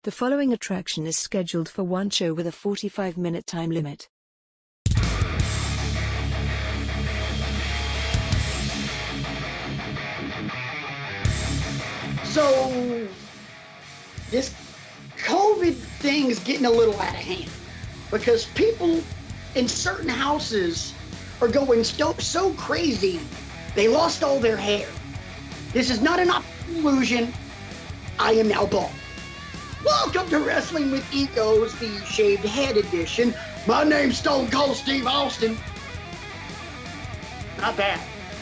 The following attraction is scheduled for one show with a 45-minute time limit. So, this COVID thing is getting a little out of hand because people in certain houses are going so crazy, they lost all their hair. This is not an illusion. I am now bald. Welcome to Wrestling with Egos, the shaved head edition. My name's Stone Cold Steve Austin. Not bad.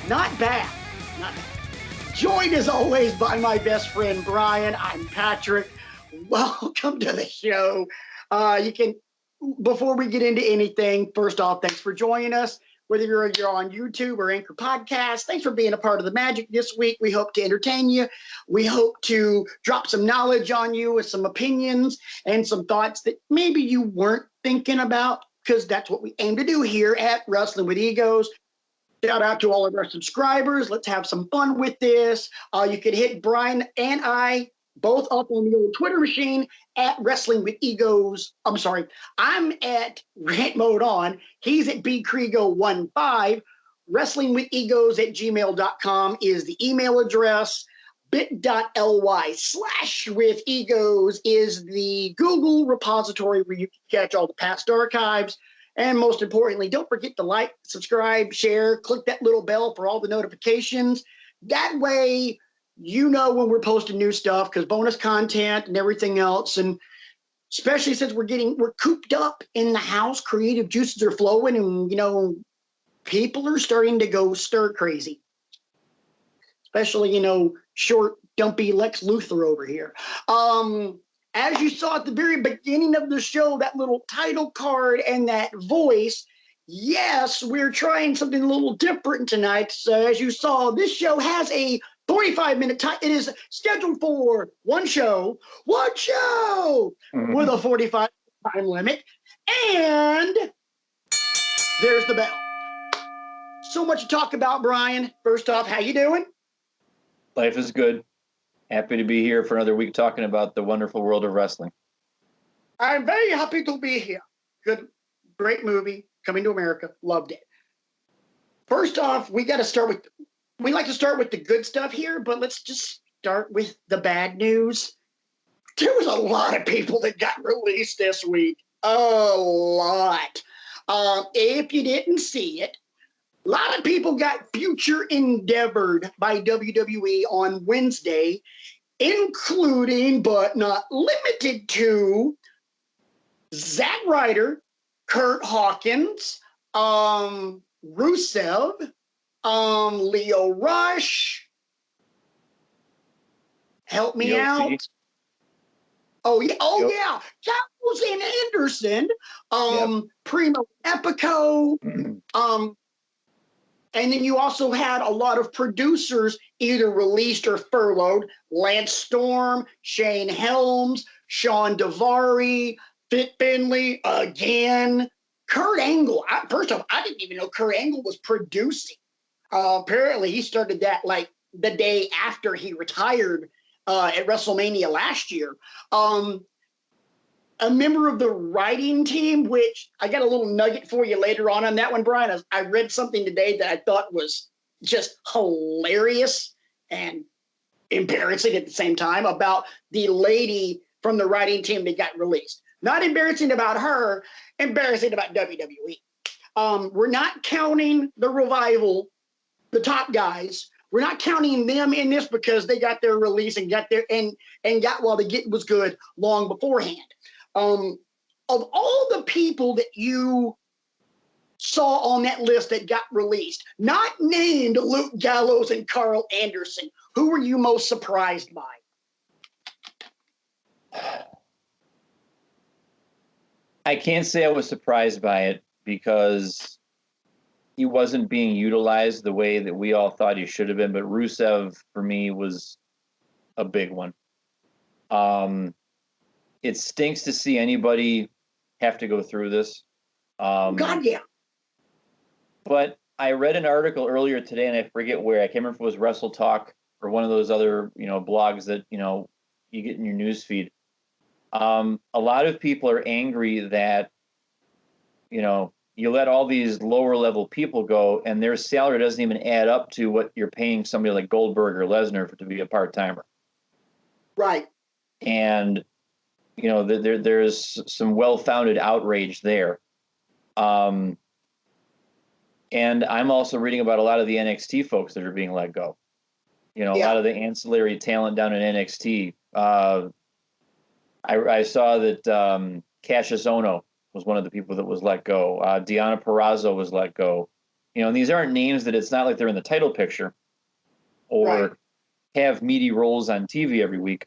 Not bad. Not bad. Joined as always by my best friend Brian. I'm Patrick. Welcome to the show. Before we get into anything, first off, thanks for joining us. Whether you're on YouTube or Anchor Podcast, thanks for being a part of the magic this week. We hope to entertain you. We hope to drop some knowledge on you with some opinions and some thoughts that maybe you weren't thinking about, because that's what we aim to do here at Wrestling with Egos. Shout out to all of our subscribers. Let's have some fun with this. You can hit Brian and I both up on the old Twitter machine at Wrestling with Egos. I'm sorry. I'm at Rant Mode On. He's at bcrego15. WrestlingWithEgos@gmail.com is the email address. bit.ly/withegos is the Google repository where you can catch all the past archives. And most importantly, don't forget to like, subscribe, share, click that little bell for all the notifications. That way, you know when we're posting new stuff, because bonus content and everything else. And especially since we're cooped up in the house, creative juices are flowing, and, people are starting to go stir crazy. Especially, short, dumpy Lex Luthor over here. As you saw at the very beginning of the show, that little title card and that voice, yes, we're trying something a little different tonight. So as you saw, this show has a 45-minute time. It is scheduled for one show with a 45 time limit. And there's the bell. So much to talk about, Brian. First off, how you doing? Life is good. Happy to be here for another week talking about the wonderful world of wrestling. I'm very happy to be here. Great movie, Coming to America. Loved it. First off, we like to start with the good stuff here, but let's just start with the bad news. There was a lot of people that got released this week. A lot. If you didn't see it, a lot of people got future endeavored by WWE on Wednesday, including but not limited to Zack Ryder, Kurt Hawkins, Rusev, Leo Rush. Help me out. Oh yeah. Gallows and Anderson. Primo Epico. And then you also had a lot of producers either released or furloughed. Lance Storm, Shane Helms, Sean Daivari, Fit Finlay again. Kurt Angle. First off, I didn't even know Kurt Angle was producing. Apparently, he started that like the day after he retired at WrestleMania last year. A member of the writing team, which I got a little nugget for you later on that one, Brian. I read something today that I thought was just hilarious and embarrassing at the same time about the lady from the writing team that got released. Not embarrassing about her, embarrassing about WWE. We're not counting the Revival, the top guys. We're not counting them in this because they got their release and got while the get was good long beforehand. Of all the people that you saw on that list that got released, not named Luke Gallows and Carl Anderson, who were you most surprised by? I can't say I was surprised by it because he wasn't being utilized the way that we all thought he should have been. But Rusev, for me, was a big one. It stinks to see anybody have to go through this. God, yeah. But I read an article earlier today, and I forget where. I can't remember if it was Wrestle Talk or one of those other, blogs that, you get in your news feed. A lot of people are angry that, you let all these lower level people go and their salary doesn't even add up to what you're paying somebody like Goldberg or Lesnar to be a part timer. Right. And, there's some well founded outrage there. And I'm also reading about a lot of the NXT folks that are being let go. A lot of the ancillary talent down in NXT. I saw that Cassius Ohno was one of the people that was let go. Deonna Purrazzo was let go. And these aren't names that it's not like they're in the title picture or have meaty roles on TV every week.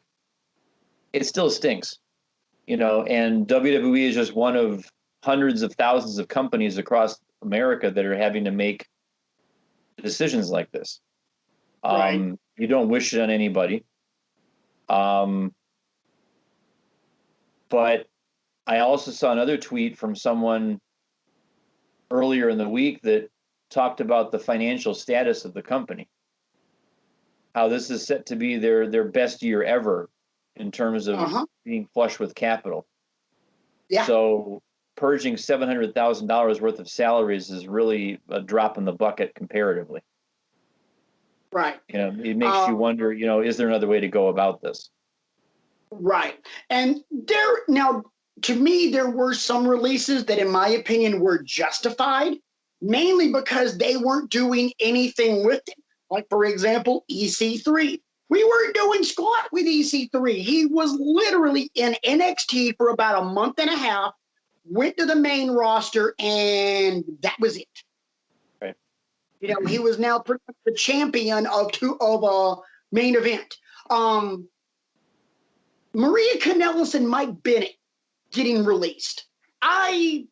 It still stinks, and WWE is just one of hundreds of thousands of companies across America that are having to make decisions like this. You don't wish it on anybody. But I also saw another tweet from someone earlier in the week that talked about the financial status of the company, how this is set to be their best year ever in terms of being flush with capital. Yeah. So purging $700,000 worth of salaries is really a drop in the bucket comparatively. Right. It makes you wonder, is there another way to go about this? Right. And to me, there were some releases that, in my opinion, were justified, mainly because they weren't doing anything with it. Like, for example, EC3. We weren't doing squat with EC3. He was literally in NXT for about a month and a half, went to the main roster, and that was it. Right. He was now the champion of a main event. Maria Kanellis and Mike Bennett getting released. I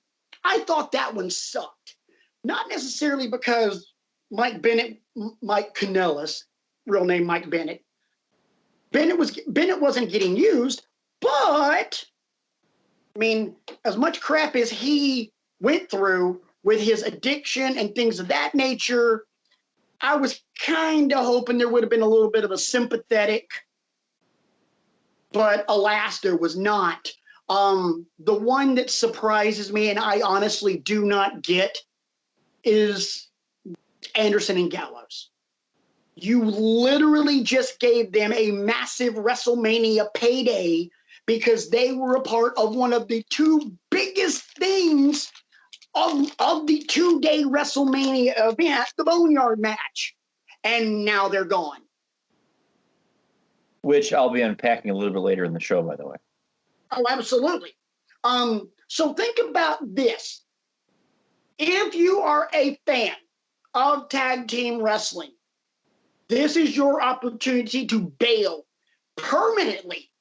thought that one sucked. Not necessarily because Mike Kanellis, real name Mike Bennett. Bennett wasn't getting used, but I mean, as much crap as he went through with his addiction and things of that nature, I was kind of hoping there would have been a little bit of a sympathetic, but alas, there was not. The one that surprises me, and I honestly do not get, is Anderson and Gallows. You literally just gave them a massive WrestleMania payday because they were a part of one of the two biggest things of the 2-day WrestleMania event, the Boneyard match. And now they're gone. Which I'll be unpacking a little bit later in the show, by the way. Oh, absolutely. So think about this. If you are a fan of tag team wrestling, this is your opportunity to bail permanently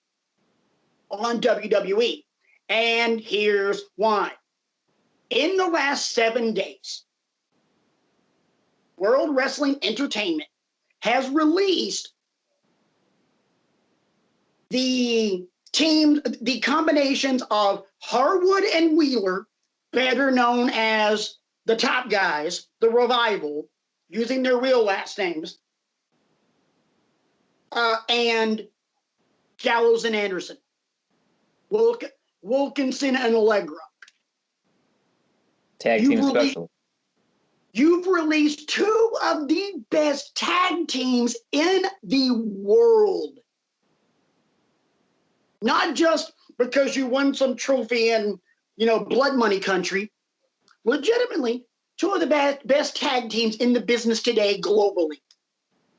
on WWE. And here's why. In the last 7 days, World Wrestling Entertainment has released the combinations of Harwood and Wheeler, better known as the Top Guys, the Revival, using their real last names, and Gallows and Anderson, Wilkinson and Allegra. Tag team special. You've released two of the best tag teams in the world. Not just because you won some trophy in, blood money country. Legitimately, two of the best tag teams in the business today globally.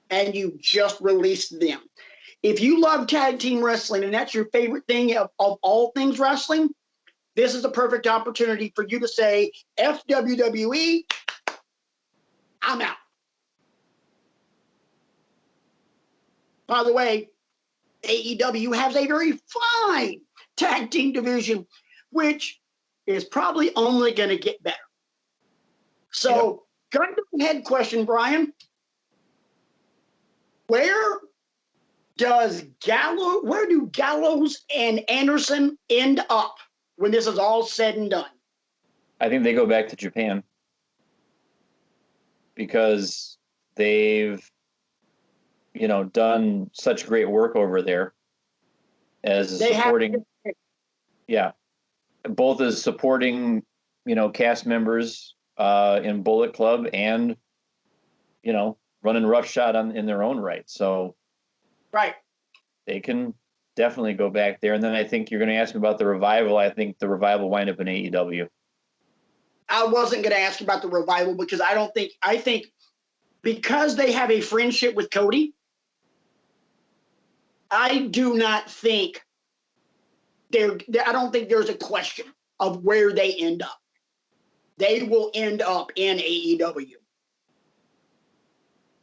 And you just released them. If you love tag team wrestling and that's your favorite thing of all things wrestling, this is a perfect opportunity for you to say, F WWE, I'm out. By the way, AEW has a very fine tag team division, which is probably only going to get better. So, gun to the head question, Brian. Where do Gallows and Anderson end up when this is all said and done? I think they go back to Japan because they've, done such great work over there as supporting Yeah, both as supporting, cast members in Bullet Club and, running roughshod in their own right. So Right. they can definitely go back there. And then I think you're going to ask me about the Revival. I think the Revival wind up in AEW. I wasn't going to ask about the Revival because I think because they have a friendship with Cody, I do not think I don't think there's a question of where they end up. They will end up in AEW.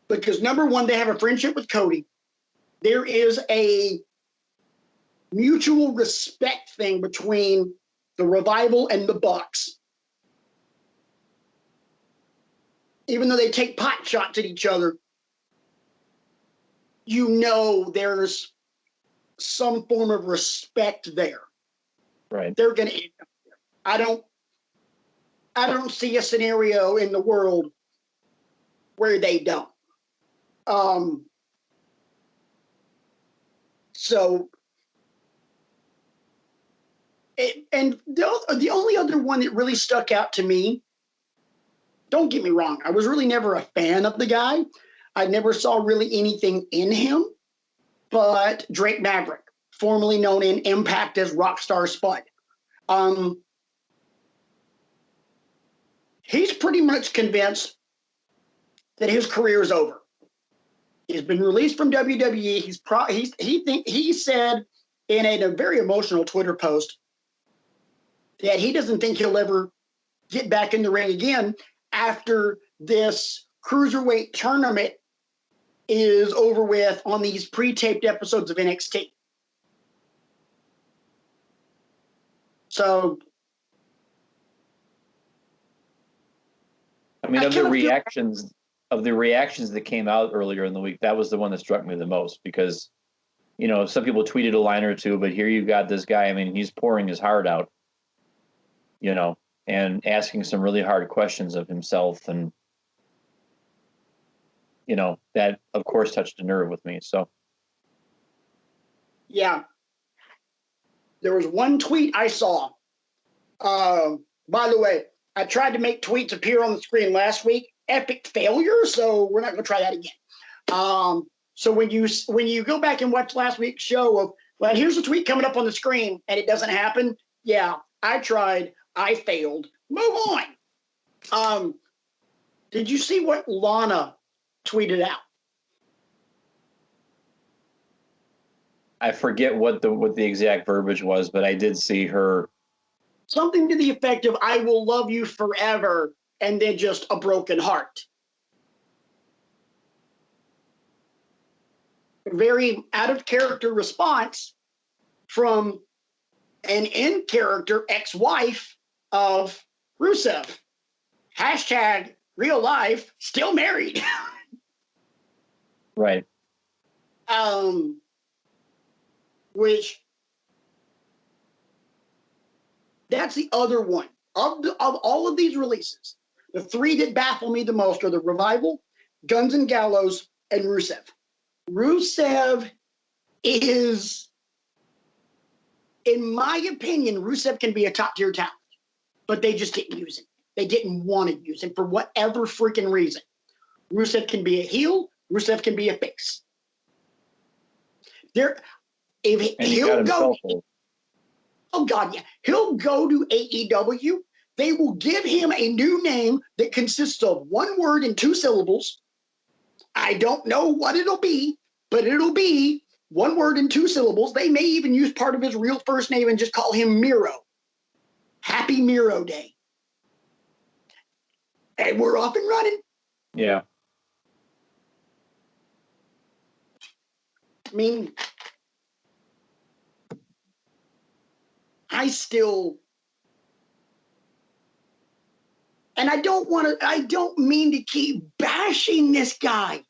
Because number one, they have a friendship with Cody. There is a mutual respect thing between the Revival and the Bucks. Even though they take pot shots at each other, there's some form of respect there. Right. They're going to end up there. I don't see a scenario in the world where they don't. And the only other one that really stuck out to me, don't get me wrong, I was really never a fan of the guy. I never saw really anything in him, but Drake Maverick, formerly known in Impact as Rockstar Spud. He's pretty much convinced that his career is over. He's been released from WWE. He said in a very emotional Twitter post that he doesn't think he'll ever get back in the ring again after this cruiserweight tournament is over with on these pre-taped episodes of NXT. So, I mean, of the reactions that came out earlier in the week, that was the one that struck me the most because, some people tweeted a line or two, but here you got this guy. I mean, he's pouring his heart out, and asking some really hard questions of himself. And, that, of course, touched a nerve with me. So, yeah. There was one tweet I saw. By the way, I tried to make tweets appear on the screen last week. Epic failure, so we're not going to try that again. So when you go back and watch last week's show of, well, here's a tweet coming up on the screen and it doesn't happen. Yeah, I tried. I failed. Move on. Did you see what Lana tweeted out? I forget what the exact verbiage was, but I did see her. Something to the effect of, I will love you forever, and then just a broken heart. A very out of character response from an in character ex-wife of Rusev. Hashtag real life, still married. Right. Which that's the other one of all of these releases. The three that baffle me the most are the Revival, Guns and Gallows, and Rusev. Rusev is, in my opinion, Rusev can be a top tier talent, but they just didn't use him. They didn't want to use him for whatever freaking reason. Rusev can be a heel. Rusev can be a face. He'll go. Oh God, yeah. He'll go to AEW. They will give him a new name that consists of one word and two syllables. I don't know what it'll be, but it'll be one word and two syllables. They may even use part of his real first name and just call him Miro. Happy Miro Day. And we're off and running. Yeah. I mean, and I don't mean to keep bashing this guy,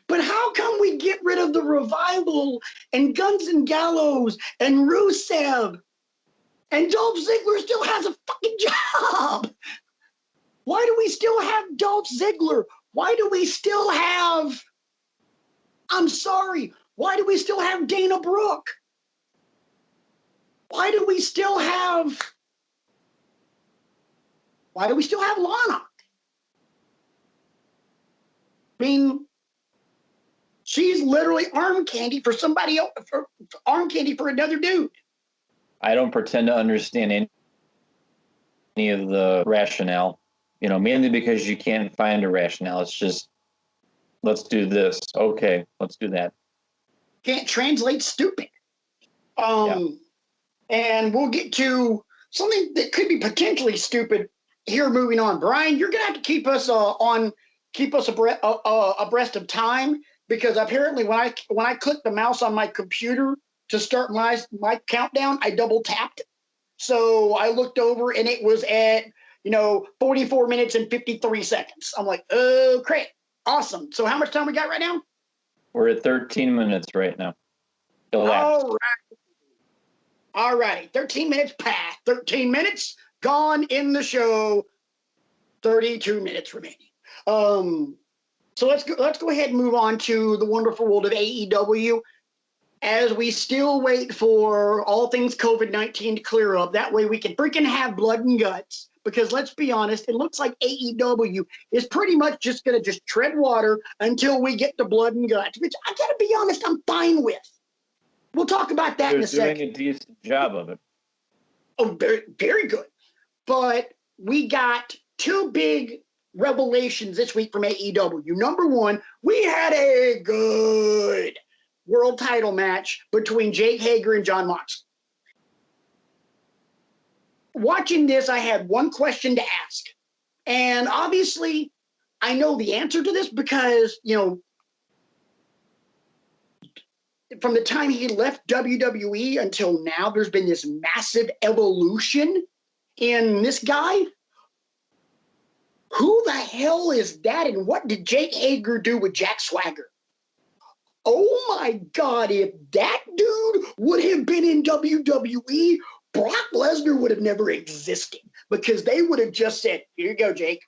but how come we get rid of the Revival and Guns and Gallows and Rusev and Dolph Ziggler still has a fucking job? Why do we still have Dolph Ziggler? Why do we still have, I'm sorry, why do we still have Dana Brooke? why do we still have Lana? I mean, she's literally arm candy for somebody else, arm candy for another dude. I don't pretend to understand any of the rationale, mainly because you can't find a rationale. It's just, let's do this. Okay, let's do that. Can't translate stupid. And we'll get to something that could be potentially stupid here. Moving on, Brian, you're gonna have to keep us abreast of time, because apparently when I clicked the mouse on my computer to start my countdown, I double tapped. So I looked over and it was at 44 minutes and 53 seconds. I'm like, oh, great, awesome. So how much time we got right now? We're at 13 minutes right now. All right. 13 minutes past. 13 minutes gone in the show. 32 minutes remaining. So let's go ahead and move on to the wonderful world of AEW, as we still wait for all things COVID-19 to clear up. That way we can freaking have blood and guts. Because let's be honest, it looks like AEW is pretty much just going to just tread water until we get the blood and guts, which I got to be honest, I'm fine with. We'll talk about that in a second. They're doing a decent job of it. Oh, very, very good. But we got two big revelations this week from AEW. Number one, we had a good world title match between Jake Hager and Jon Moxley. Watching this, I had one question to ask. And obviously, I know the answer to this because, from the time he left WWE until now, there's been this massive evolution in this guy. Who the hell is that, and what did Jake Hager do with Jack Swagger? Oh my God, if that dude would have been in WWE, Brock Lesnar would have never existed, because they would have just said, here you go, Jake.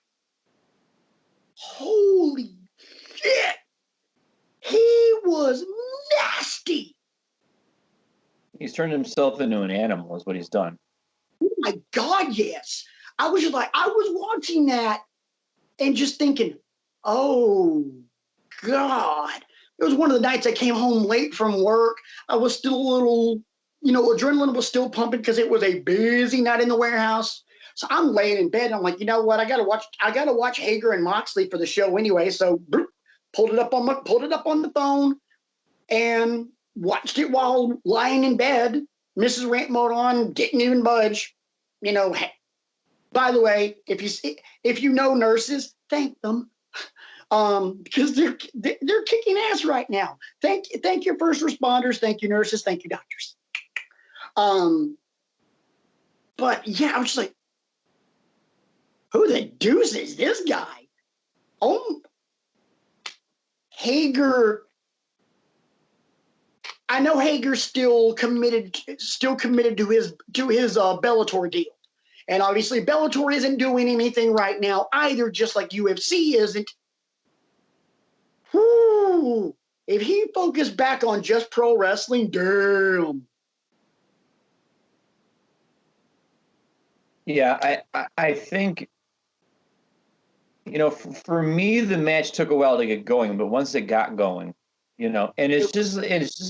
Holy shit. He was nasty. He's turned himself into an animal is what he's done. Oh my God, yes. I was watching that and just thinking, oh God. It was one of the nights I came home late from work. I was still a little, adrenaline was still pumping because it was a busy night in the warehouse. So I'm laying in bed and I'm like, you know what? I gotta watch Hager and Moxley for the show anyway. So pulled it up on the phone and watched it while lying in bed. Mrs. Rant mode on, didn't even budge. By the way, if you know nurses, thank them. Because they're kicking ass right now. Thank you first responders, thank you nurses, thank you doctors. But yeah, I was just like, who the deuce is this guy? Oh, Hager. I know Hager's still committed to his Bellator deal. And obviously Bellator isn't doing anything right now either, just like UFC isn't. Whew. If he focused back on just pro wrestling, damn. Yeah, I think, for me, the match took a while to get going, but once it got going, and it's just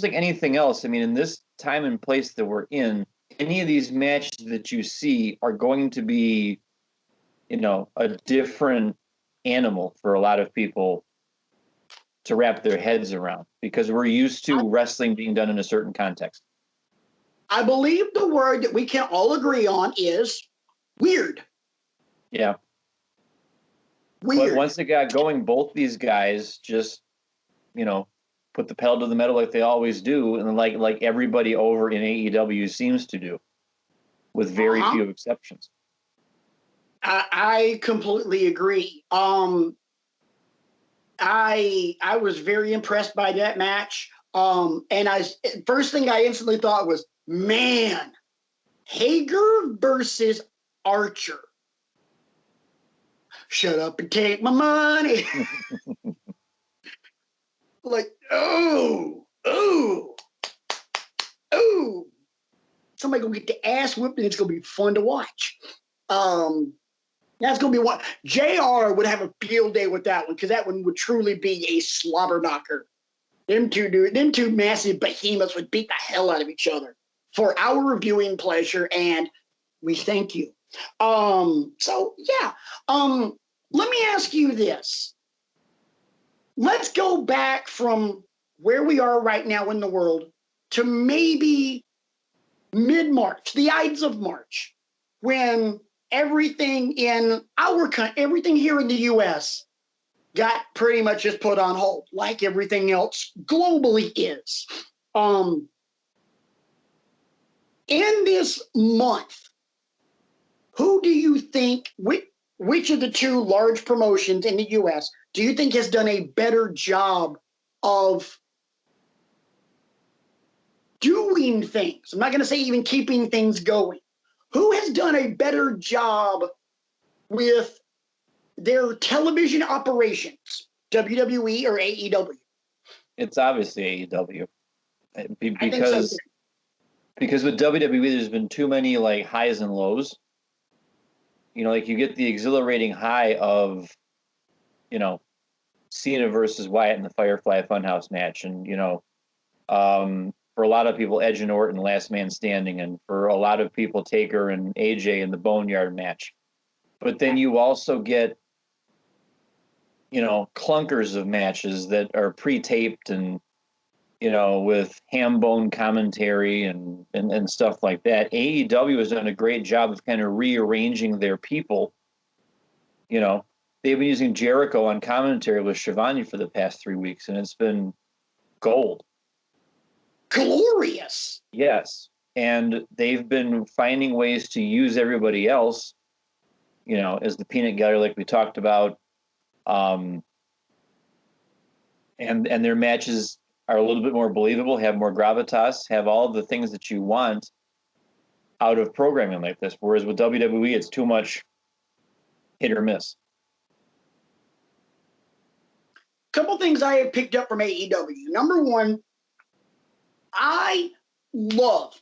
like anything else. I mean, in this time and place that we're in, any of these matches that you see are going to be, a different animal for a lot of people to wrap their heads around, because we're used to wrestling being done in a certain context. I believe the word that we can all agree on is weird. Yeah. Weird. But once it got going, both these guys just, put the pedal to the metal like they always do, and like everybody over in AEW seems to do, with very few exceptions. I completely agree. I was very impressed by that match. And first thing I instantly thought was, man, Hager versus Archer. Shut up and take my money. Like, oh. Somebody gonna get the ass whipped, and it's gonna be fun to watch. That's gonna be one. JR would have a field day with that one because that one would truly be a slobber knocker. Them two massive behemoths would beat the hell out of each other for our viewing pleasure, and we thank you. So yeah. Let me ask you this. Let's go back from where we are right now in the world to maybe mid-March, the Ides of March, when everything in our country, everything here in the U.S. got pretty much just put on hold, like everything else globally is. In this month, who do you think, which of the two large promotions in the U.S. do you think has done a better job of doing things? I'm not going to say even keeping things going. Who has done a better job with their television operations, WWE or AEW? It's obviously AEW. I think so too. Because with WWE, there's been too many like highs and lows. You know, like you get the exhilarating high of, you know, Cena versus Wyatt in the Firefly Funhouse match, and for a lot of people, Edge and Orton last man standing, and for a lot of people, Taker and AJ in the Boneyard match. But then you also get, clunkers of matches that are pre-taped and, with ham bone commentary and stuff like that. AEW has done a great job of kind of rearranging their people. They've been using Jericho on commentary with Shivani for the past 3 weeks, and it's been gold. Glorious. Yes. And they've been finding ways to use everybody else, as the peanut gallery, like we talked about. And their matches are a little bit more believable, have more gravitas, have all the things that you want out of programming like this. Whereas with WWE, it's too much hit or miss. Couple things I have picked up from AEW. Number one, I love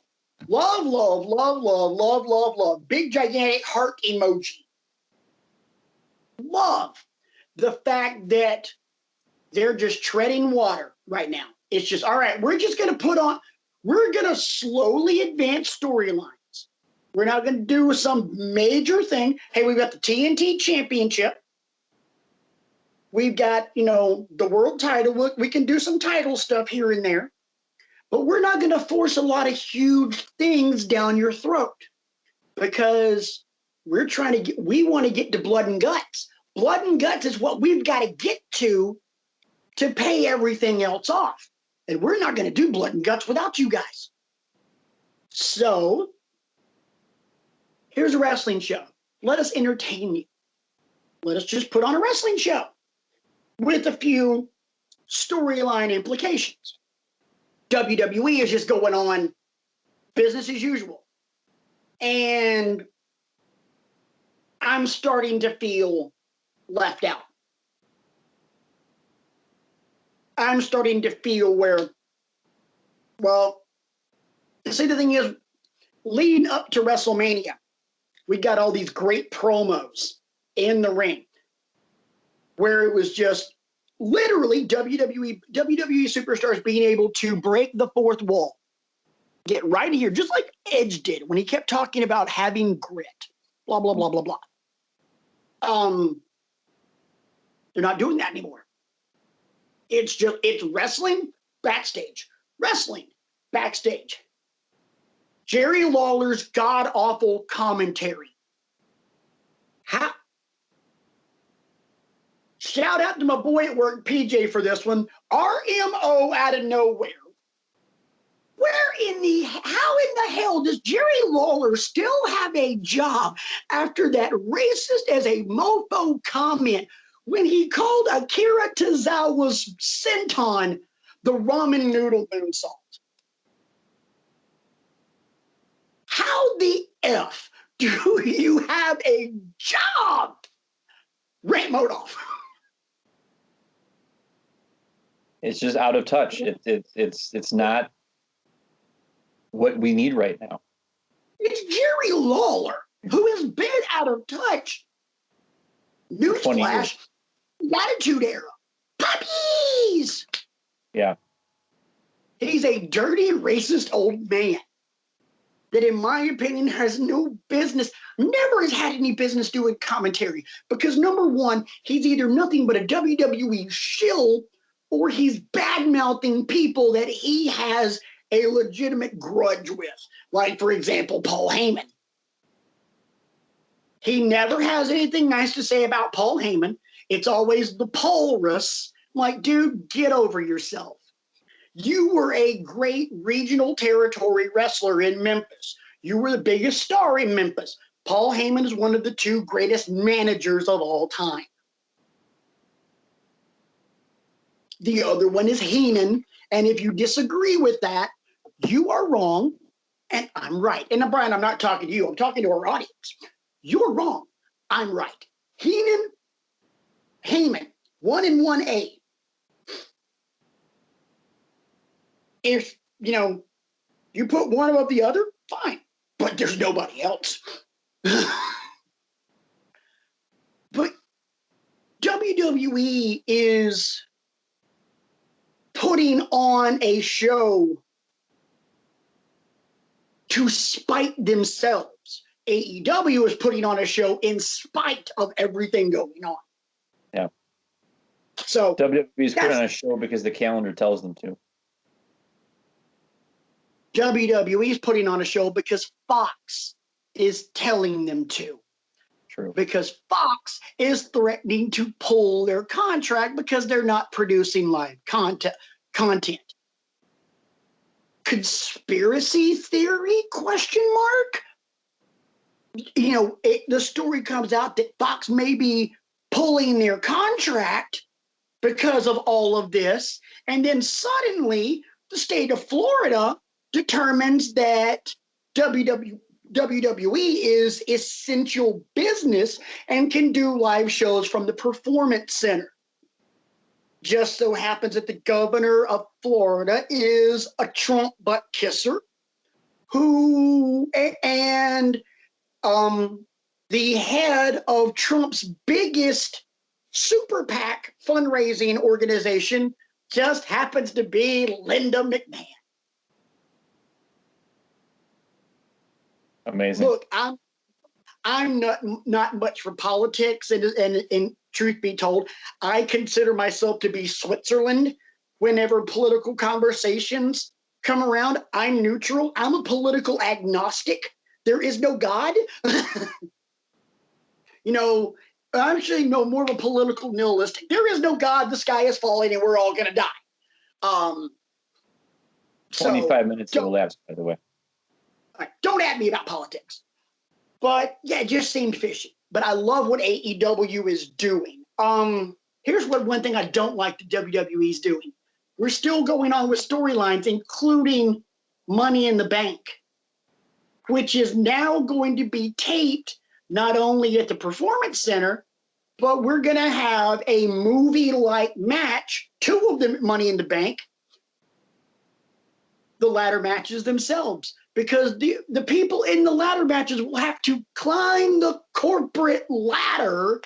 big gigantic heart emoji. Love the fact that they're just treading water right now. It's just, all right, we're going to slowly advance storylines. We're not going to do some major thing. Hey, we've got the TNT Championship. We've got, the world title. We can do some title stuff here and there. But we're not going to force a lot of huge things down your throat because we want to get to blood and guts. Blood and guts is what we've got to get to pay everything else off. And we're not going to do blood and guts without you guys. So here's a wrestling show. Let us entertain you. Let us just put on a wrestling show with a few storyline implications. WWE is just going on business as usual. And I'm starting to feel left out. I'm starting to feel where, see, the thing is, leading up to WrestleMania, we got all these great promos in the ring where it was just literally WWE superstars being able to break the fourth wall. Get right here, just like Edge did when he kept talking about having grit, blah, blah, blah, blah, blah. They're not doing that anymore. It's wrestling backstage. Wrestling backstage. Jerry Lawler's god-awful commentary. Shout out to my boy at work, PJ, for this one. RMO out of nowhere. How in the hell does Jerry Lawler still have a job after that racist as a mofo comment when he called Akira Tozawa's senton the ramen noodle moonsault? How the F do you have a job? Rant mode off. It's just out of touch. It's not what we need right now. It's Jerry Lawler, who has been out of touch. 20 years. Newsflash, the Attitude Era. Puppies! Yeah. He's a dirty, racist old man that, in my opinion, has no business, never has had any business doing commentary. Because number one, he's either nothing but a WWE shill, or he's bad-mouthing people that he has a legitimate grudge with. Like, for example, Paul Heyman. He never has anything nice to say about Paul Heyman. It's always the Paulrus. Like, dude, get over yourself. You were a great regional territory wrestler in Memphis. You were the biggest star in Memphis. Paul Heyman is one of the two greatest managers of all time. The other one is Heenan. And if you disagree with that, you are wrong and I'm right. And Brian, I'm not talking to you. I'm talking to our audience. You're wrong. I'm right. Heyman, 1 and 1A. If, you put one above the other, fine. But there's nobody else. But WWE is putting on a show to spite themselves. AEW is putting on a show in spite of everything going on. Yeah. So WWE is putting on a show because the calendar tells them to. WWE is putting on a show because Fox is telling them to. True. Because Fox is threatening to pull their contract because they're not producing live content. Conspiracy theory? ? The story comes out that Fox may be pulling their contract because of all of this, and then suddenly the state of Florida determines that WWE is essential business and can do live shows from the Performance Center. Just so happens that the governor of Florida is a Trump butt kisser and the head of Trump's biggest super PAC fundraising organization just happens to be Linda McMahon. Amazing. Look, I'm not much for politics, and truth be told, I consider myself to be Switzerland whenever political conversations come around. I'm neutral. I'm a political agnostic. There is no God. Actually, no, more of a political nihilistic. There is no God. The sky is falling, and we're all going to die. 25 minutes have elapsed, by the way. Don't at me about politics. But yeah, it just seemed fishy. But I love what AEW is doing. Here's one thing I don't like the WWE is doing. We're still going on with storylines, including Money in the Bank, which is now going to be taped not only at the Performance Center, but we're going to have a movie-like match, 2 of them Money in the Bank, the ladder matches themselves, because the people in the ladder matches will have to climb the corporate ladder.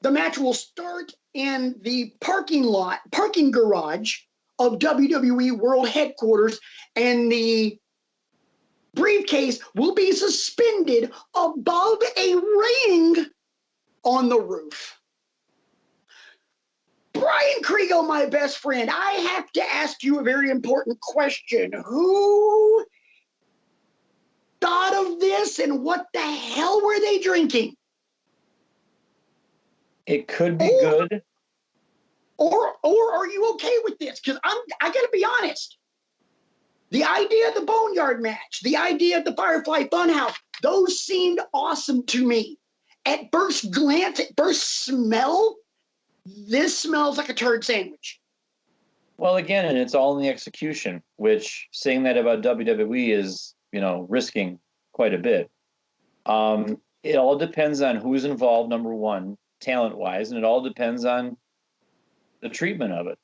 The match will start in the parking garage of WWE World Headquarters, and the briefcase will be suspended above a ring on the roof. Brian Kriego, my best friend, I have to ask you a very important question. Who thought of this, and what the hell were they drinking? It could be good. Or are you okay with this? Because I got to be honest. The idea of the Boneyard match, the idea of the Firefly Funhouse, those seemed awesome to me. At first glance, at first smell, this smells like a turd sandwich. Well, again, and it's all in the execution, which saying that about WWE is, risking quite a bit. It all depends on who's involved, number one, talent-wise, and it all depends on the treatment of it.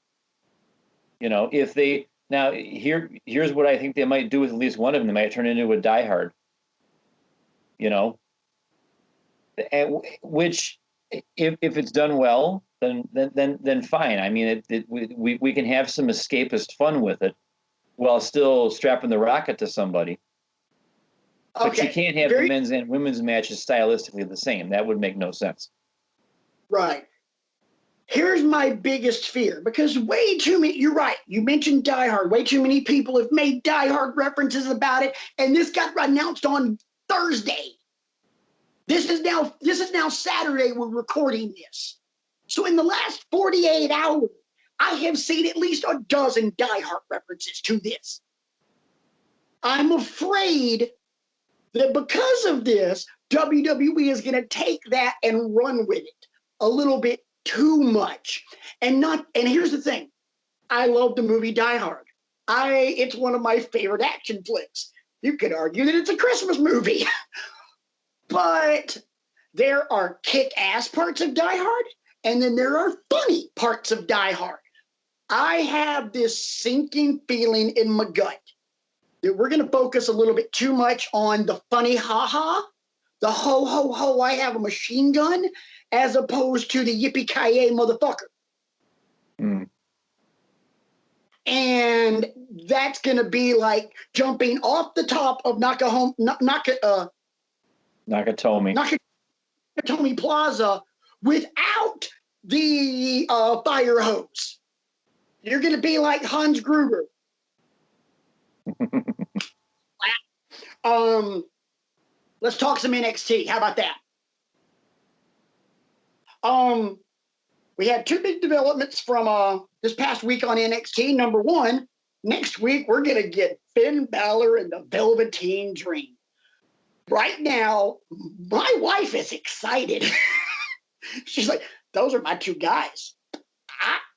If they... Now, here's what I think they might do with at least one of them. They might turn into a Die Hard you know, which if it's done well, then fine. I mean, we can have some escapist fun with it while still strapping the rocket to somebody. But you can't have the men's and women's matches stylistically the same. That would make no sense. Right. Here's my biggest fear, because way too many, you're right, you mentioned Die Hard. Way too many people have made Die Hard references about it, and this got announced on Thursday. This is now Saturday we're recording this. So in the last 48 hours, I have seen at least a dozen Die Hard references to this. I'm afraid that because of this, WWE is going to take that and run with it a little bit too much. And here's the thing. I love the movie Die Hard. It's one of my favorite action flicks. You could argue that it's a Christmas movie. But there are kick-ass parts of Die Hard, and then there are funny parts of Die Hard. I have this sinking feeling in my gut that we're going to focus a little bit too much on the funny ha-ha, the ho-ho-ho, I have a machine gun, as opposed to the yippee-ki-yay motherfucker. Mm. And that's going to be like jumping off the top of Nakatomi Plaza without the fire hose. You're going to be like Hans Gruber. Let's talk some NXT. How about that? We had two big developments from this past week on NXT. Number one, next week we're going to get Finn Balor and the Velveteen Dream. Right now, my wife is excited. She's like, those are my two guys.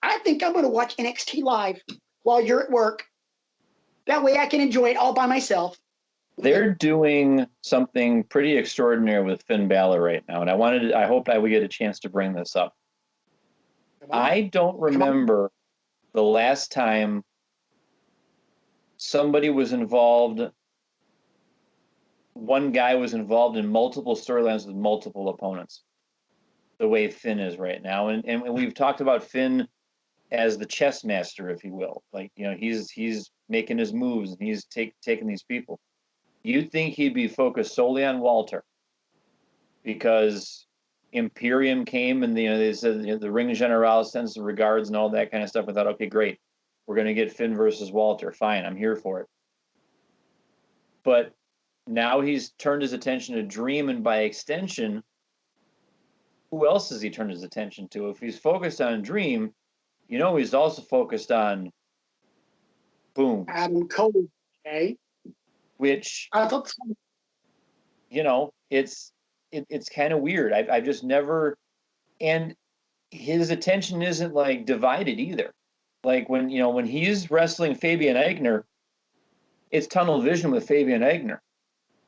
I think I'm going to watch NXT live while you're at work. That way I can enjoy it all by myself. They're doing something pretty extraordinary with Finn Balor right now, and I hope I would get a chance to bring this up. I don't remember the last time somebody was involved, one guy was involved in multiple storylines with multiple opponents, the way Finn is right now. And we've talked about Finn as the chess master, if you will. Like, you know, he's making his moves and he's taking these people. You'd think he'd be focused solely on Walter because Imperium came and, you know, they said, you know, the Ring General sends the regards and all that kind of stuff. I thought, okay, great. We're going to get Finn versus Walter. Fine, I'm here for it. But now he's turned his attention to Dream, and by extension, who else has he turned his attention to? If he's focused on Dream, you know, he's also focused on Boom. Adam Cole, okay? Which, I thought, you know, it's kind of weird. I've just never, and his attention isn't like divided either. Like when he's wrestling Fabian Aichner, it's tunnel vision with Fabian Aichner.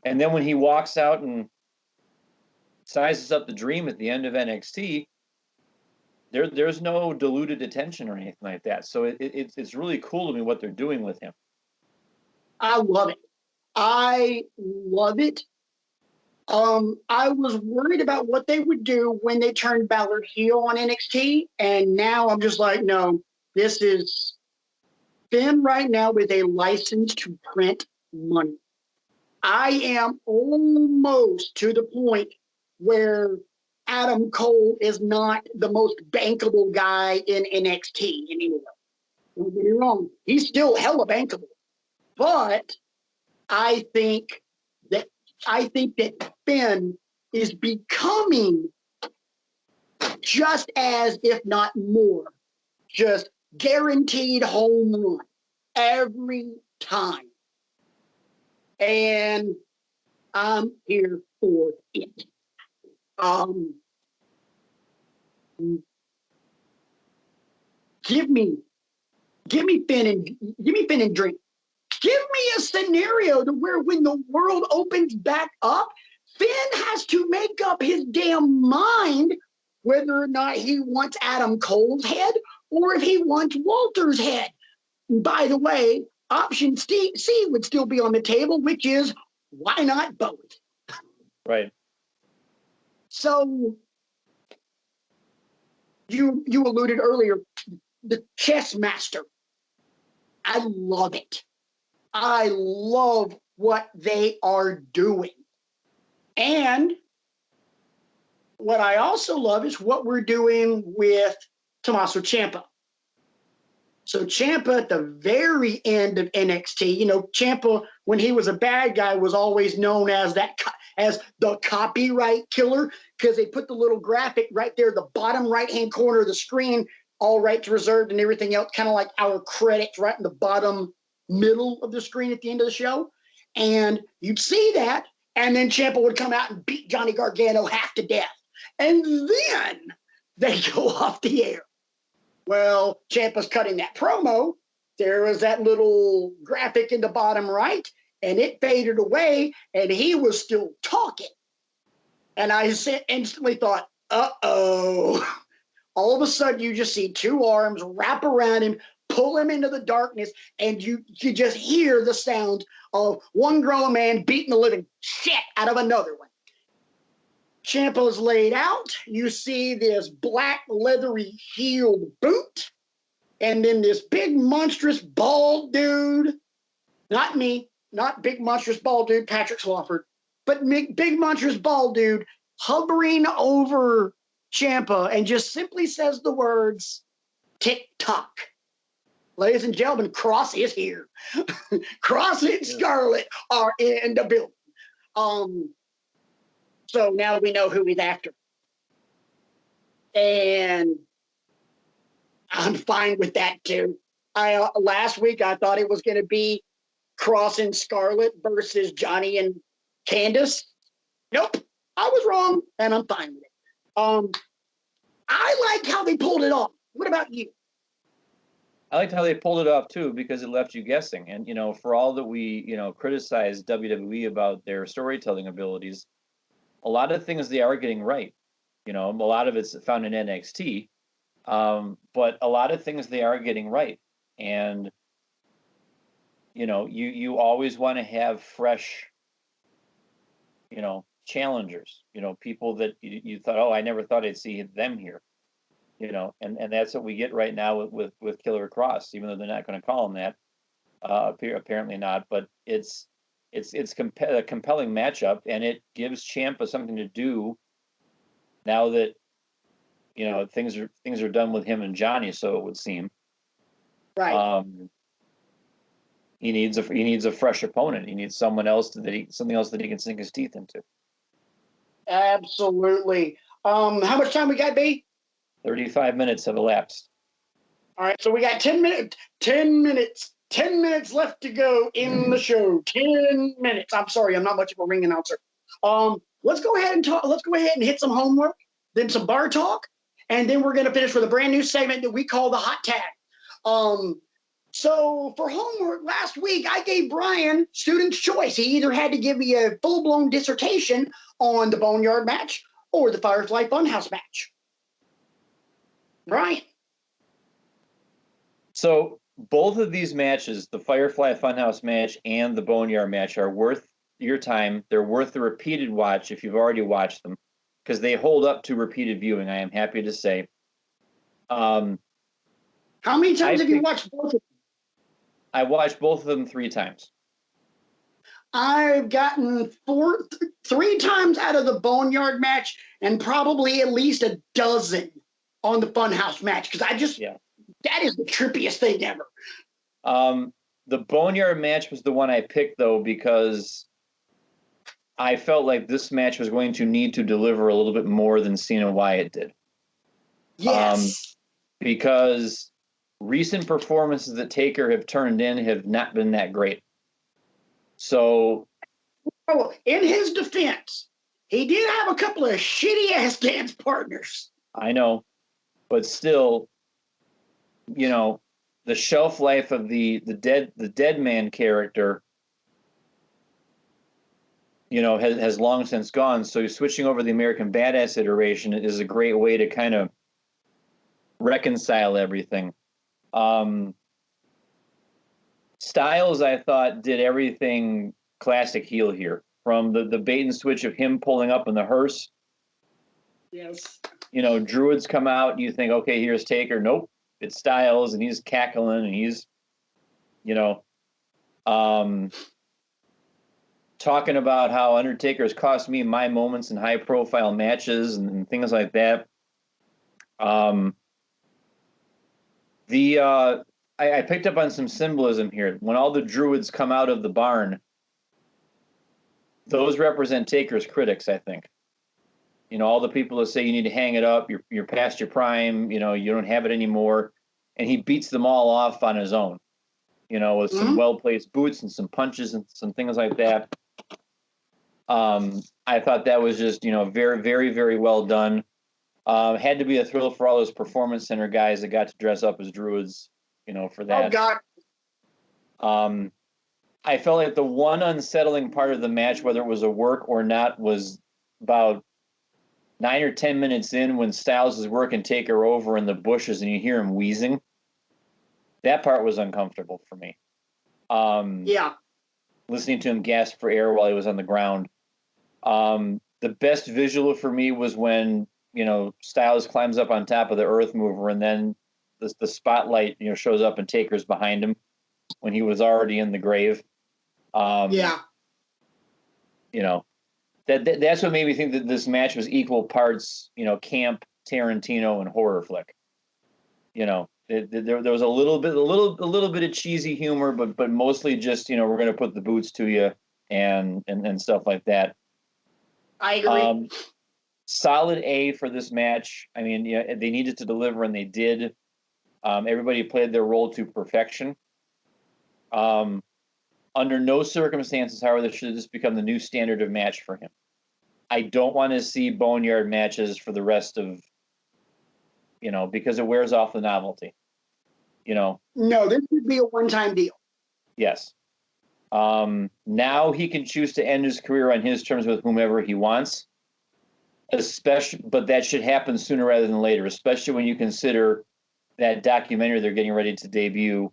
And then when he walks out and sizes up the Dream at the end of NXT, there's no diluted attention or anything like that. So it's really cool to me what they're doing with him. I love it. I love it. I was worried about what they would do when they turned Balor heel on NXT, and now I'm just like, no, this is Finn right now with a license to print money. I am almost to the point where Adam Cole is not the most bankable guy in NXT anymore. Don't get me wrong, he's still hella bankable, but I think that Finn is becoming just as, if not more, just guaranteed home run every time. And I'm here for it. Give me Finn and Dream. Give me a scenario to where when the world opens back up, Finn has to make up his damn mind whether or not he wants Adam Cole's head or if he wants Walter's head. By the way, option C would still be on the table, which is why not both? Right. So you alluded earlier, the chess master. I love it. I love what they are doing. And what I also love is what we're doing with Tommaso Ciampa. So Ciampa at the very end of NXT, you know, Ciampa when he was a bad guy was always known as as the copyright killer because they put the little graphic right there, the bottom right-hand corner of the screen, all rights reserved and everything else, kind of like our credits right in the bottom middle of the screen at the end of the show. And you'd see that, and then Ciampa would come out and beat Johnny Gargano half to death. And then they go off the air. Well, Ciampa's cutting that promo. There was that little graphic in the bottom right, and it faded away, and he was still talking. And I instantly thought, uh-oh. All of a sudden, you just see two arms wrap around him, pull him into the darkness, and you just hear the sound of one grown man beating the living shit out of another one. Ciampa's laid out. You see this black leathery heeled boot. And then this big monstrous bald dude, not me, not big monstrous bald dude, Patrick Swafford, but big monstrous bald dude hovering over Ciampa and just simply says the words, tick-tock. Ladies and gentlemen, Cross is here. Cross and Scarlett are in the building. So now we know who he's after. And I'm fine with that too. Last week I thought it was going to be Cross and Scarlett versus Johnny and Candice. Nope, I was wrong, and I'm fine with it. I like how they pulled it off. What about you? I liked how they pulled it off too, because it left you guessing. And for all that we criticize WWE about their storytelling abilities, a lot of things they are getting right. A lot of it's found in NXT, but a lot of things they are getting right. And you always want to have fresh, challengers. People that you thought, oh, I never thought I'd see them here. And that's what we get right now with Killer Cross, even though they're not going to call him that. Apparently not, but it's a compelling matchup, and it gives Ciampa something to do now that things are done with him and Johnny. So it would seem. Right. He needs a fresh opponent. He needs something else that he can sink his teeth into. Absolutely. How much time we got, B? 35 minutes have elapsed. All right, so we got 10 minutes. 10 left to go in the show. 10 minutes. I'm sorry, I'm not much of a ring announcer. Let's go ahead and talk. Let's go ahead and hit some homework, then some bar talk, and then we're going to finish with a brand new segment that we call the hot tag. So for homework last week, I gave Brian student's choice. He either had to give me a full-blown dissertation on the Boneyard match or the Firefly Funhouse match. Brian. So both of these matches, the Firefly Funhouse match and the Boneyard match, are worth your time. They're worth the repeated watch if you've already watched them, because they hold up to repeated viewing, I am happy to say. How many times have you watched both of them? I watched both of them 3 times. I've gotten 3 times out of the Boneyard match and probably at least a dozen on the Funhouse match, because that is the trippiest thing ever. The Boneyard match was the one I picked, though, because I felt like this match was going to need to deliver a little bit more than Cena Wyatt did. Yes. Because recent performances that Taker have turned in have not been that great. So, in his defense, he did have a couple of shitty-ass dance partners. I know, but still, the shelf life of the dead man character, has long since gone. So switching over the American Badass iteration is a great way to kind of reconcile everything. Styles, I thought, did everything classic heel here from the bait and switch of him pulling up in the hearse. Yes. You know, Druids come out and you think, okay, here's Taker. Nope, it's Styles, and he's cackling and he's, you know, talking about how Undertaker has cost me my moments in high profile matches and things like that. I picked up on some symbolism here. When all the Druids come out of the barn, those represent Taker's critics, I think. You know, all the people that say you need to hang it up, you're past your prime, you know, you don't have it anymore. And he beats them all off on his own, you know, with some well-placed boots and some punches and some things like that. I thought that was just, you know, very, very, very well done. Had to be a thrill for all those performance center guys that got to dress up as Druids, you know, for that. Oh, God. I felt like the one unsettling part of the match, whether it was a work or not, was about 9 or 10 minutes in when Styles is working Taker over in the bushes and you hear him wheezing. That part was uncomfortable for me. Yeah. Listening to him gasp for air while he was on the ground. The best visual for me was when, you know, Styles climbs up on top of the Earth Mover and then the spotlight, you know, shows up and Taker's behind him when he was already in the grave. Yeah. You know, that's what made me think that this match was equal parts, you know, camp, Tarantino, and horror flick. You know, there was a little bit of cheesy humor, but mostly just, you know, we're going to put the boots to you and stuff like that. I agree. Solid A for this match. I mean, you know, they needed to deliver and they did. Everybody played their role to perfection. Under no circumstances, however, should this become the new standard of match for him. I don't want to see boneyard matches for the rest of, you know, because it wears off the novelty. You know. No, this would be a one-time deal. Yes. Now he can choose to end his career on his terms with whomever he wants. But that should happen sooner rather than later, especially when you consider that documentary they're getting ready to debut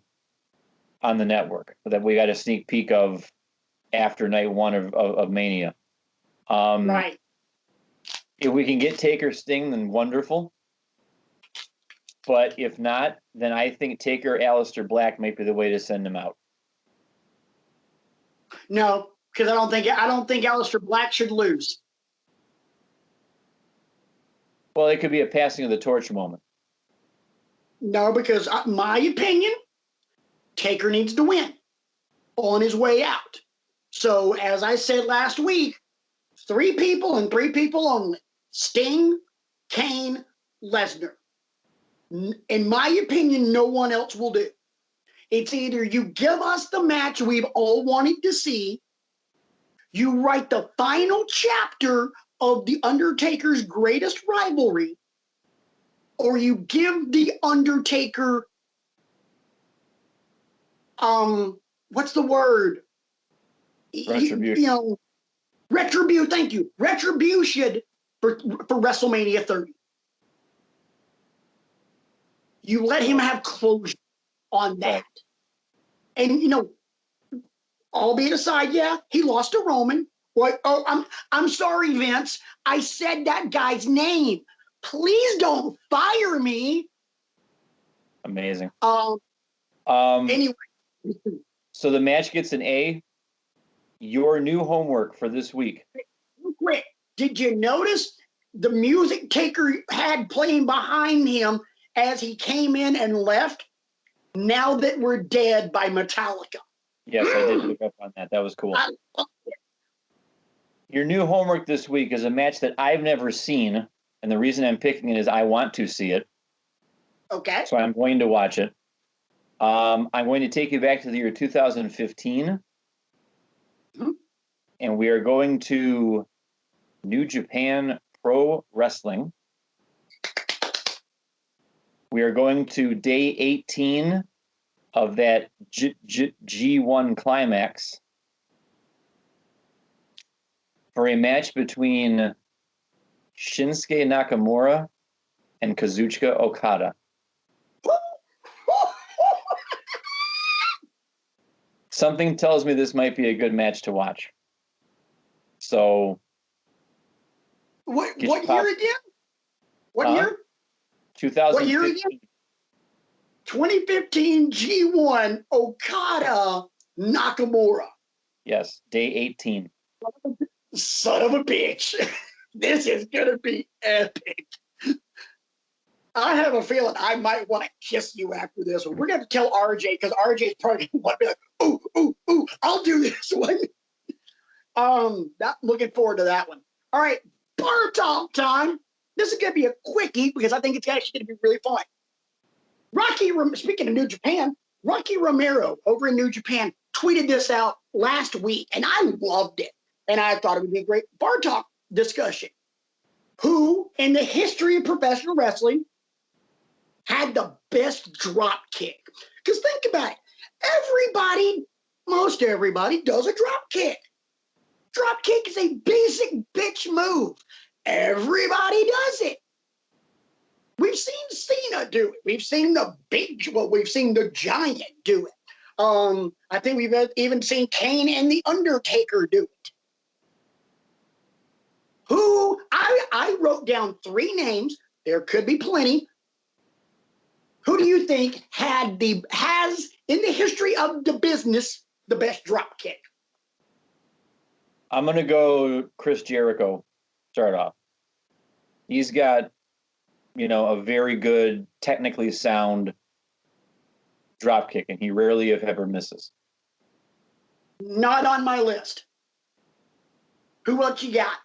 on the network that we got a sneak peek of after night one of Mania. Right. If we can get Taker Sting, then wonderful. But if not, then I think Taker Aleister Black might be the way to send him out. No, because I don't think Aleister Black should lose. Well, it could be a passing of the torch moment. No, because my opinion, Taker needs to win on his way out. So, as I said last week, 3 people and 3 people only. Sting, Kane, Lesnar. In my opinion, no one else will do. It's either you give us the match we've all wanted to see, you write the final chapter of The Undertaker's greatest rivalry, or you give The Undertaker, what's the word? Retribution. You know, thank you. Retribution for WrestleMania 30. You let him have closure on that. Right. And, you know, albeit aside, yeah, he lost to Roman. What? Oh, I'm sorry, Vince. I said that guy's name. Please don't fire me. Amazing. Anyway. So the match gets an A. Your new homework for this week. Real quick, did you notice the music Taker had playing behind him as he came in and left? Now That We're Dead by Metallica. Yes, I did pick up on that. That was cool. Your new homework this week is a match that I've never seen, and the reason I'm picking it is I want to see it. Okay. So I'm going to watch it. I'm going to take you back to the year 2015. And we are going to New Japan Pro Wrestling. We are going to day 18 of that G1 climax for a match between Shinsuke Nakamura and Kazuchika Okada. Something tells me this might be a good match to watch. So What get your year again? What year? 2015. What year again? 2015 G1 Okada Nakamura. Yes, day 18. Son of a bitch. This is going to be epic. I have a feeling I might want to kiss you after this one. We're going to tell RJ because RJ's probably going to be like, ooh, I'll do this one. Not looking forward to that one. All right, bar talk time. This is going to be a quickie because I think it's actually going to be really fun. Speaking of New Japan, Rocky Romero over in New Japan tweeted this out last week, and I loved it. And I thought it would be a great bar talk discussion. Who, in the history of professional wrestling, had the best drop kick? Because think about it. Most everybody does a drop kick. Drop kick is a basic bitch move. Everybody does it. We've seen Cena do it. We've seen we've seen the Giant do it. I think we've even seen Kane and the Undertaker do it. I wrote down 3 names. There could be plenty. Who do you think has in the history of the business the best drop kick? I'm going to go Chris Jericho. Start off. He's got, a very good, technically sound drop kick, and he rarely, if ever, misses. Not on my list. Who else you got?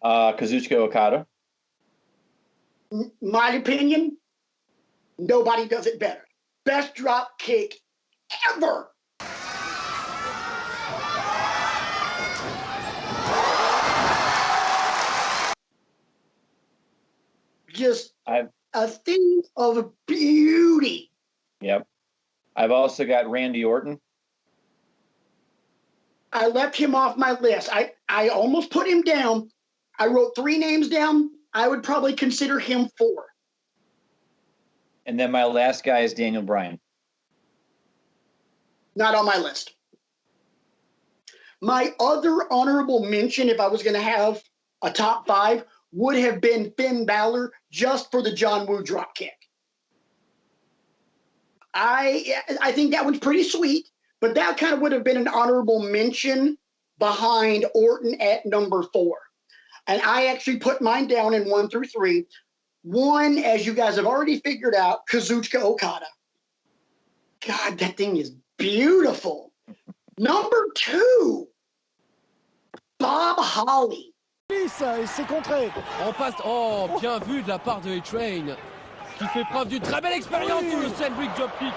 Kazuchika Okada. My opinion, nobody does it better. Best drop kick ever. Just a thing of beauty. Yep. I've also got Randy Orton. I left him off my list. I almost put him down. I wrote 3 names down. I would probably consider him 4. And then my last guy is Daniel Bryan. Not on my list. My other honorable mention, if I was going to have a top 5, would have been Finn Balor just for the John Woo drop kick. I think that one's pretty sweet, but that kind of would have been an honorable mention behind Orton at number 4. And I actually put mine down in 1 through 3. 1, as you guys have already figured out, Kazuchika Okada. God, that thing is beautiful. Number 2, Bob Holly. C'est contré. On passe. Oh, bien vu de la part de A-Train, qui fait preuve d'une très belle expérience sur le sandwich dropkick.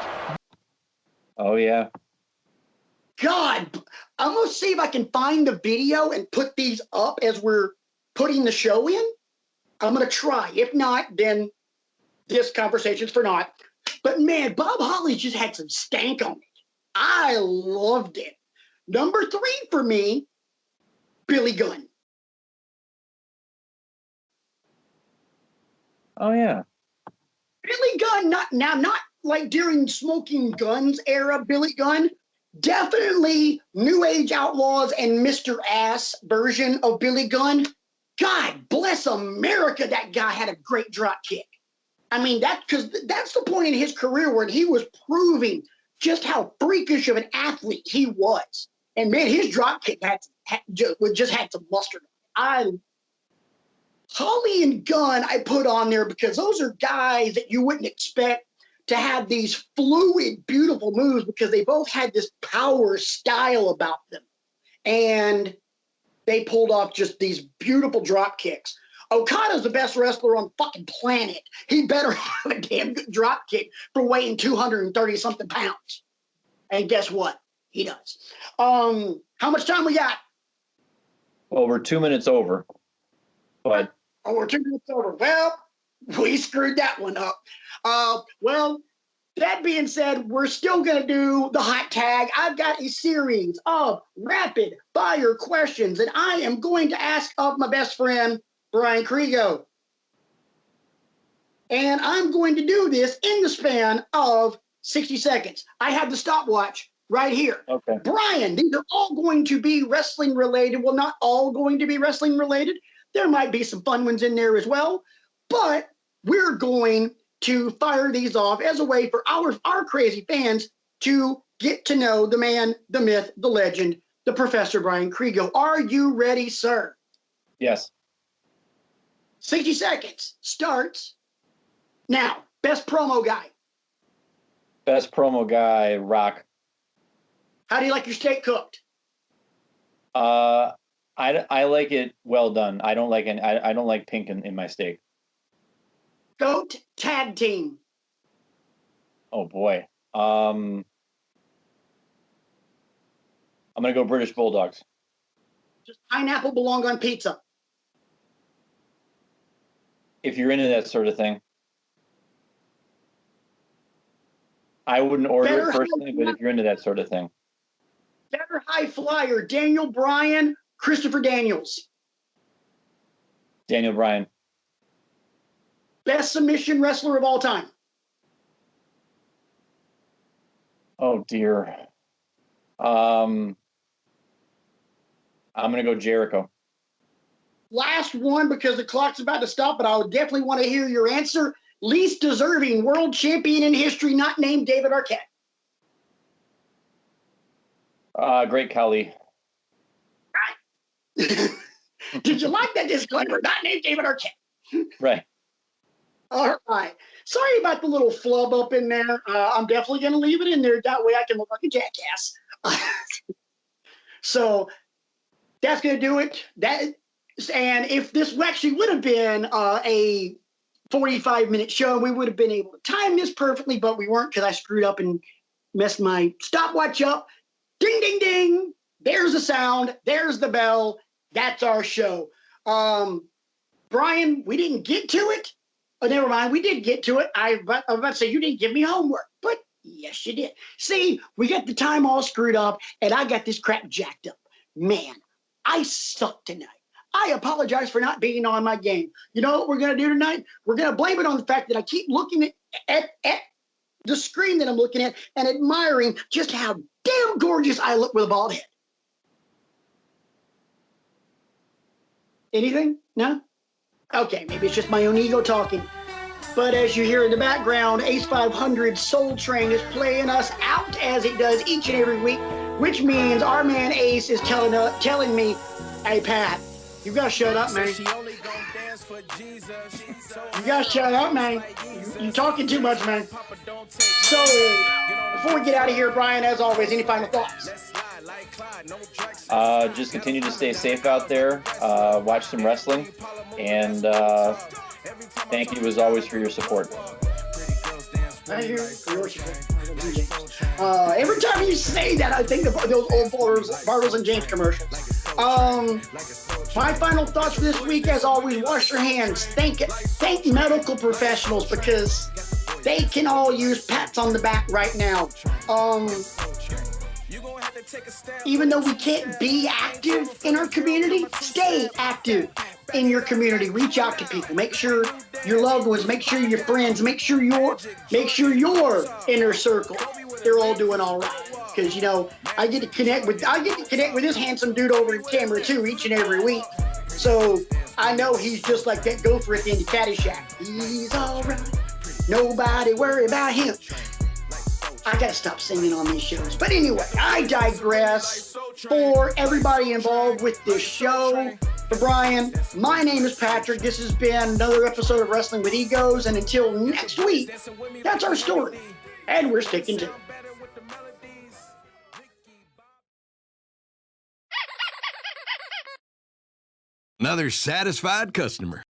Oh, yeah. God, I'm going to see if I can find the video and put these up as we're putting the show in. I'm going to try. If not, then this conversation's for naught. But man, Bob Holly just had some stank on it. I loved it. Number 3 for me, Billy Gunn. Oh, yeah. Billy Gunn, not like during Smoking Guns era Billy Gunn. Definitely New Age Outlaws and Mr. Ass version of Billy Gunn. God bless America, that guy had a great drop kick. I mean, that's the point in his career where he was proving just how freakish of an athlete he was. And man, his drop kick just had some mustard. Holly and Gunn I put on there because those are guys that you wouldn't expect to have these fluid, beautiful moves because they both had this power style about them. And they pulled off just these beautiful drop kicks. Okada's the best wrestler on the fucking planet. He better have a damn good drop kick for weighing 230-something pounds. And guess what? He does. How much time we got? Well, we're 2 minutes over. But we're 2 minutes over. Well, we screwed that one up. Well, that being said, we're still going to do the hot tag. I've got a series of rapid fire questions, and I am going to ask of my best friend, Brian Kriego. And I'm going to do this in the span of 60 seconds. I have the stopwatch right here. Okay. Brian, these are all going to be wrestling related. Well, not all going to be wrestling related. There might be some fun ones in there as well, but we're going to fire these off as a way for our crazy fans to get to know the man, the myth, the legend, the Professor Brian Kriego. Are you ready, sir? Yes. 60 seconds starts now. Best promo guy. Best promo guy, Rock. How do you like your steak cooked? I like it well done. I don't like pink in my steak. GOAT tag team. Oh boy. I'm gonna go British Bulldogs. Does pineapple belong on pizza? If you're into that sort of thing. I wouldn't order it personally, but if you're into that sort of thing. Better high flyer, Daniel Bryan, Christopher Daniels. Daniel Bryan. Best submission wrestler of all time. Oh dear. I'm gonna go Jericho. Last one, because the clock's about to stop, but I would definitely want to hear your answer. Least deserving world champion in history, not named David Arquette. Great Khali. Did you like that disclaimer? Not named David Arquette. Right. All right. Sorry about the little flub up in there. I'm definitely going to leave it in there. That way I can look like a jackass. So that's going to do it. And if this actually would have been a 45-minute show, we would have been able to time this perfectly, but we weren't because I screwed up and messed my stopwatch up. Ding, ding, ding. There's the sound. There's the bell. That's our show. Brian, we didn't get to it. Oh, never mind. We did get to it. I was about to say you didn't give me homework, but yes, you did. See, we got the time all screwed up, and I got this crap jacked up. Man, I suck tonight. I apologize for not being on my game. You know what we're going to do tonight? We're going to blame it on the fact that I keep looking at the screen that I'm looking at and admiring just how damn gorgeous I look with a bald head. Anything? No? Okay, maybe it's just my own ego talking. But as you hear in the background, Ace 500 Soul Train is playing us out as it does each and every week, which means our man Ace is telling me, hey, Pat, you gotta shut up, man. You gotta shut up, man. You're talking too much, man. So, before we get out of here, Brian, as always, any final thoughts? Just continue to stay safe out there. Watch some wrestling, and thank you as always for your support. Thank you for your support. Every time you say that, I think of those old Bartles and James commercials. My final thoughts for this week, as always, wash your hands. Thank medical professionals because they can all use pats on the back right now. Even though we can't be active in our community, stay active in your community. Reach out to people. Make sure your loved ones, make sure your friends, make sure your inner circle, they're all doing all right. Because I get to connect with this handsome dude over in camera too each and every week. So I know he's just like that gopher at the end of Caddyshack. He's all right. Nobody worry about him. I gotta stop singing on these shows. But anyway, I digress. For everybody involved with this show, for Brian, my name is Patrick. This has been another episode of Wrestling with Egos. And until next week, that's our story. And we're sticking to it. Another satisfied customer.